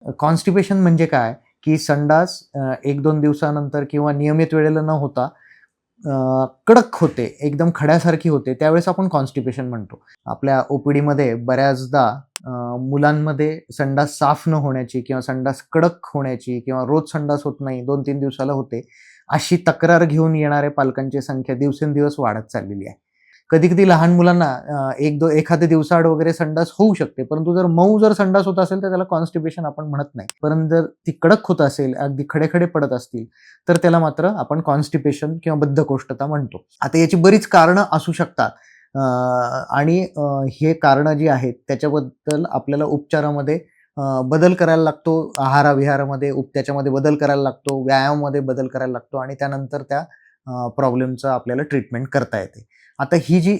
Constipation म्हणजे काय, की संडास 1-2 दिवसानंतर किंवा नियमित वेळेला न होता कडक होते, एकदम खड्यासारखी होते, त्यावेळेस आपण कॉन्स्टिपेशन म्हणतो. आपल्या ओ-पी-डीमध्ये बऱ्याचदा अ, मुलांमध्ये संडास साफ न होण्याची किंवा संडास कडक होण्याची किंवा रोज संडास होत नाही, 2-3 दिवसाला होते, अशी तक्रार घेऊन येणाऱ्या पालकांची संख्या दिवसेंदिवस वाढत चाललेली आहे. कधी-कधी लहान मुलांना एखाद्या दिवसाआड वगैरे संडास होऊ शकते. परंतु जर मऊ संडास होत असेल, तर त्याला कॉन्स्टिपेशन आपण म्हणत नाही. परंतु जर ती कडक होत असेल, अगदी खडे-खडे पडत असतील, तर त्याला मात्र आपण कॉन्स्टिपेशन किंवा बद्धकोष्ठता म्हणतो. आता याची बरीच कारणं असू शकतात. अ, आणि हे कारणं जी आहेत, त्याच्याबद्दल आपल्याला उपचारामध्ये बदल करायला लागतो. आहार-विहारामध्ये त्याच्यामध्ये बदल करायला लागतो. व्यायामामध्ये बदल करायला लागतो आणि त्यानंतर त्या प्रॉब्लेमचं आपल्याला ट्रीटमेंट करता येते. आता ही जी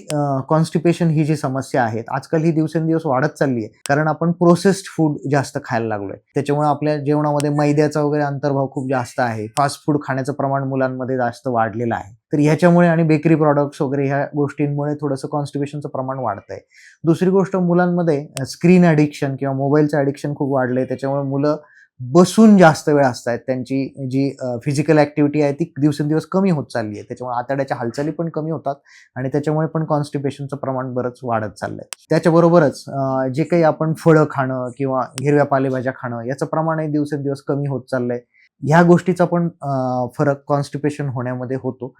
कॉन्स्टिपेशन ही जी समस्या आहे, आजकाल ही दिवसेंदिवस वाढत चालली आहे. कारण आपण प्रोसेस्ड फूड जास्त खायला लागलोय. त्याच्यामुळे आपल्या जेवणामध्ये मैद्याचा वगैरे अंतर्भाव खूप जास्त आहे. फास्ट फूड खाण्याचं प्रमाण मुलांमध्ये जास्त वाढलेलं आहे. तर ह्याच्यामुळे आणि बेकरी प्रॉडक्ट्स वगैरे ह्या गोष्टींमुळे थोडंसं कॉन्स्टिपेशनचं प्रमाण वाढतंय. दुसरी गोष्ट मुलांमध्ये स्क्रीन ॲडिक्शन किंवा मोबाईलचं ॲडिक्शन खूप वाढलंय. त्याच्यामुळे मुलं बसून जास्त वेळ असतायत. त्यांची जी फिजिकल ॲक्टिव्हिटी आहे ती दिवसेंदिवस कमी होत चालली आहे. त्याच्यामुळे आतड्याच्या हालचाली पण कमी होतात आणि त्याच्यामुळे पण कॉन्स्टिपेशनचं प्रमाण बरंच वाढत चाललंय. त्याच्याबरोबरच जे काही आपण फळं खाणं किंवा हिरव्या पालेभाज्या खाणं याचं प्रमाणही दिवसेंदिवस कमी होत चाललंय. ह्या गोष्टीचा पण फरक कॉन्स्टिपेशन होण्यामध्ये होतो.